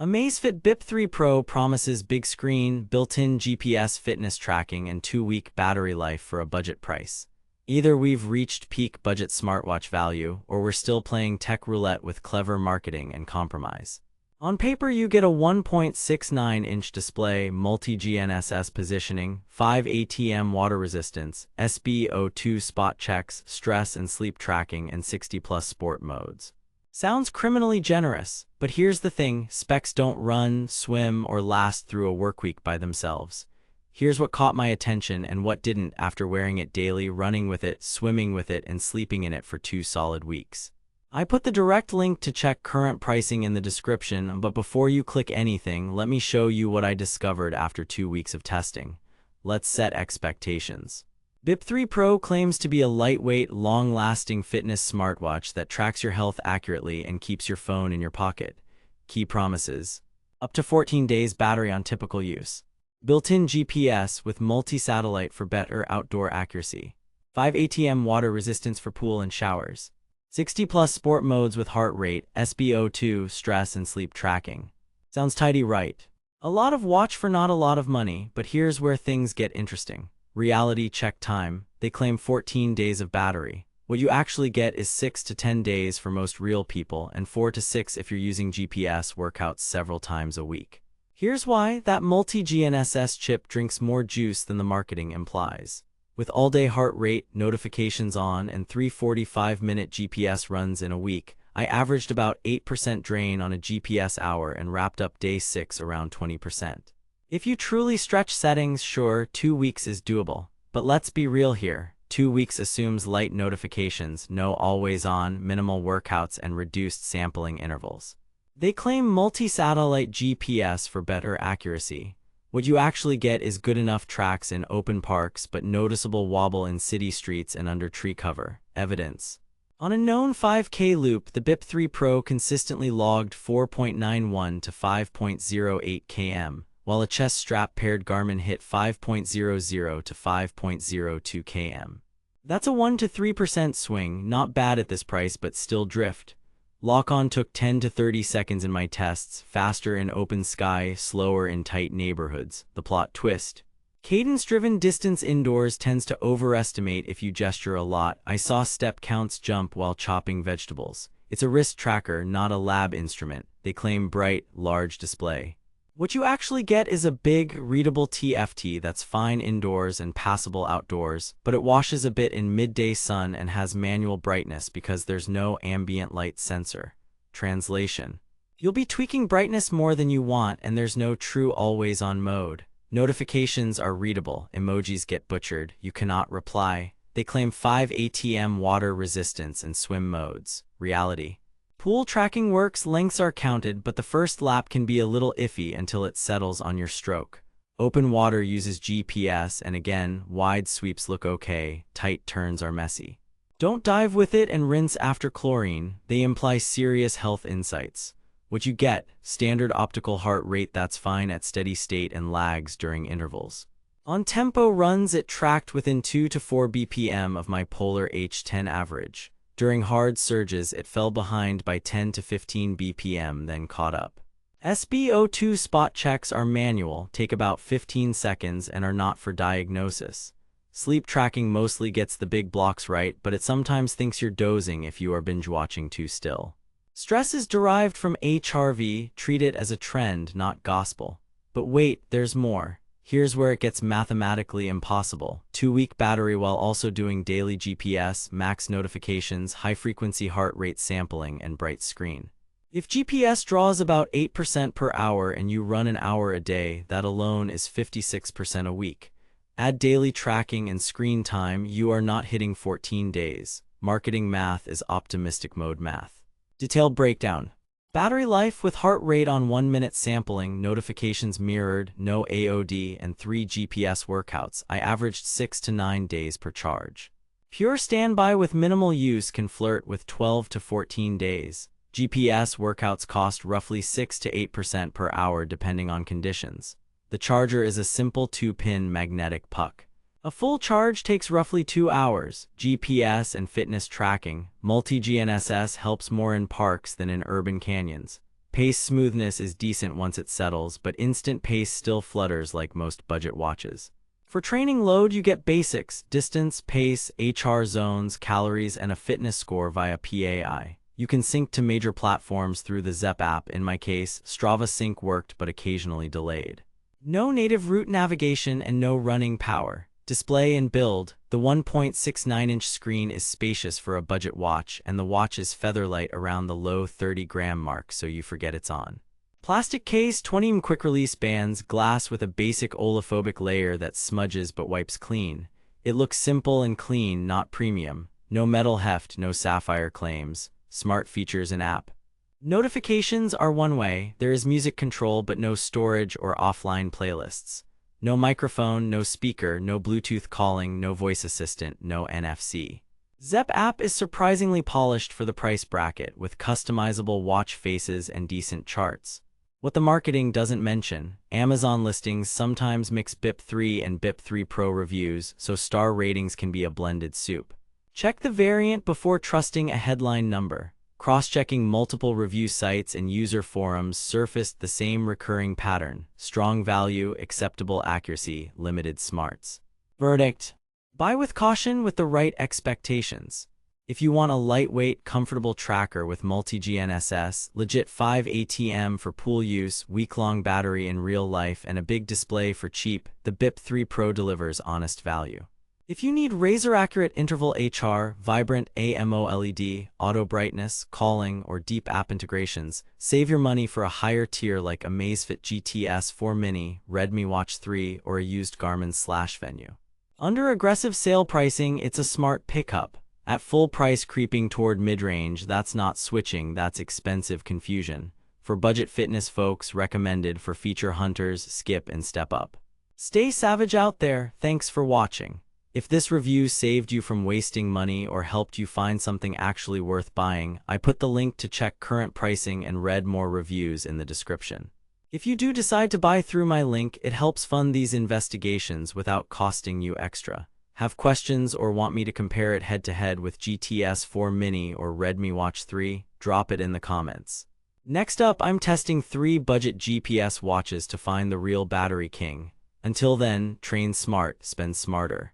Amazfit Bip 3 Pro promises big screen, built-in GPS fitness tracking, and 2-week battery life for a budget price. Either we've reached peak budget smartwatch value, or we're still playing tech roulette with clever marketing and compromise. On paper, you get a 1.69-inch display, multi-GNSS positioning, 5 ATM water resistance, SpO2 spot checks, stress and sleep tracking, and 60+ sport modes. Sounds criminally generous, but here's the thing: specs don't run, swim, or last through a workweek by themselves. Here's what caught my attention and what didn't after wearing it daily, running with it, swimming with it, and sleeping in it for 2 solid weeks. I put the direct link to check current pricing in the description, but before you click anything, let me show you what I discovered after 2 weeks of testing. Let's set expectations. Bip 3 Pro claims to be a lightweight, long-lasting fitness smartwatch that tracks your health accurately and keeps your phone in your pocket. Key promises: up to 14 days battery on typical use. Built-in GPS with multi-satellite for better outdoor accuracy. 5 ATM water resistance for pool and showers. 60+ sport modes with heart rate, SpO2, stress, and sleep tracking. Sounds tidy, right? A lot of watch for not a lot of money, but here's where things get interesting. Reality check time: they claim 14 days of battery. What you actually get is 6 to 10 days for most real people, and 4 to 6 if you're using GPS workouts several times a week. Here's why: that multi-GNSS chip drinks more juice than the marketing implies. With all-day heart rate, notifications on, and 3 45-minute GPS runs in a week, I averaged about 8% drain on a GPS hour and wrapped up day 6 around 20%. If you truly stretch settings, sure, 2 weeks is doable. But let's be real here. 2 weeks assumes light notifications, no always-on, minimal workouts, and reduced sampling intervals. They claim multi-satellite GPS for better accuracy. What you actually get is good enough tracks in open parks, but noticeable wobble in city streets and under tree cover. Evidence: on a known 5K loop, the Bip 3 Pro consistently logged 4.91 to 5.08 km. While a chest strap paired Garmin hit 5.00 to 5.02 km. That's a 1 to 3% swing, not bad at this price, but still drift. Lock-on took 10 to 30 seconds in my tests, faster in open sky, slower in tight neighborhoods. The plot twist: cadence-driven distance indoors tends to overestimate if you gesture a lot. I saw step counts jump while chopping vegetables. It's a wrist tracker, not a lab instrument. They claim bright, large display. What you actually get is a big, readable TFT that's fine indoors and passable outdoors, but it washes a bit in midday sun and has manual brightness because there's no ambient light sensor. Translation: you'll be tweaking brightness more than you want, and there's no true always-on mode. Notifications are readable, emojis get butchered, you cannot reply. They claim 5 ATM water resistance and swim modes. Reality: pool tracking works, lengths are counted, but the first lap can be a little iffy until it settles on your stroke. Open water uses GPS, and again, wide sweeps look okay, tight turns are messy. Don't dive with it and rinse after chlorine, they imply serious health insights. What you get: standard optical heart rate that's fine at steady state and lags during intervals. On tempo runs, it tracked within 2 to 4 BPM of my Polar H10 average. During hard surges, it fell behind by 10 to 15 BPM, then caught up. SpO2 spot checks are manual, take about 15 seconds, and are not for diagnosis. Sleep tracking mostly gets the big blocks right, but it sometimes thinks you're dozing if you are binge-watching too still. Stress is derived from HRV, treat it as a trend, not gospel. But wait, there's more. Here's where it gets mathematically impossible. 2-week battery while also doing daily GPS, max notifications, high-frequency heart rate sampling, and bright screen. If GPS draws about 8% per hour and you run an hour a day, that alone is 56% a week. Add daily tracking and screen time, you are not hitting 14 days. Marketing math is optimistic mode math. Detailed breakdown: battery life with heart rate on 1-minute sampling, notifications mirrored, no AOD, and 3 GPS workouts. I averaged 6 to 9 days per charge. Pure standby with minimal use can flirt with 12 to 14 days. GPS workouts cost roughly 6 to 8% per hour depending on conditions. The charger is a simple 2-pin magnetic puck. A full charge takes roughly 2 hours. GPS and fitness tracking, multi-GNSS helps more in parks than in urban canyons. Pace smoothness is decent once it settles, but instant pace still flutters like most budget watches. For training load, you get basics: distance, pace, HR zones, calories, and a fitness score via PAI. You can sync to major platforms through the Zepp app. In my case, Strava sync worked but occasionally delayed. No native route navigation and no running power. Display and build. The 1.69-inch screen is spacious for a budget watch, and the watch is featherlight around the low 30-gram mark, so you forget it's on. Plastic case, 20mm quick-release bands, glass with a basic oliphobic layer that smudges but wipes clean. It looks simple and clean, not premium. No metal heft, no sapphire claims. Smart features and app. Notifications are one way. There is music control but no storage or offline playlists. No microphone, no speaker, no Bluetooth calling, no voice assistant, no NFC. Zepp app is surprisingly polished for the price bracket, with customizable watch faces and decent charts. What the marketing doesn't mention: Amazon listings sometimes mix Bip 3 and Bip 3 Pro reviews, so star ratings can be a blended soup. Check the variant before trusting a headline number. Cross-checking multiple review sites and user forums surfaced the same recurring pattern: strong value, acceptable accuracy, limited smarts. Verdict: buy with caution with the right expectations. If you want a lightweight, comfortable tracker with multi-GNSS, legit 5 ATM for pool use, week-long battery in real life, and a big display for cheap, the Bip 3 Pro delivers honest value. If you need razor-accurate interval HR, vibrant AMOLED, auto brightness, calling, or deep app integrations, save your money for a higher tier like Amazfit GTS 4 Mini, Redmi Watch 3, or a used Garmin/Venue. Under aggressive sale pricing, it's a smart pickup. At full price creeping toward mid-range, that's not switching, that's expensive confusion. For budget fitness folks, recommended. For feature hunters, skip and step up. Stay savage out there. Thanks for watching. If this review saved you from wasting money or helped you find something actually worth buying, I put the link to check current pricing and read more reviews in the description. If you do decide to buy through my link, it helps fund these investigations without costing you extra. Have questions or want me to compare it head-to-head with GTS 4 Mini or Redmi Watch 3? Drop it in the comments. Next up, I'm testing 3 budget GPS watches to find the real battery king. Until then, train smart, spend smarter.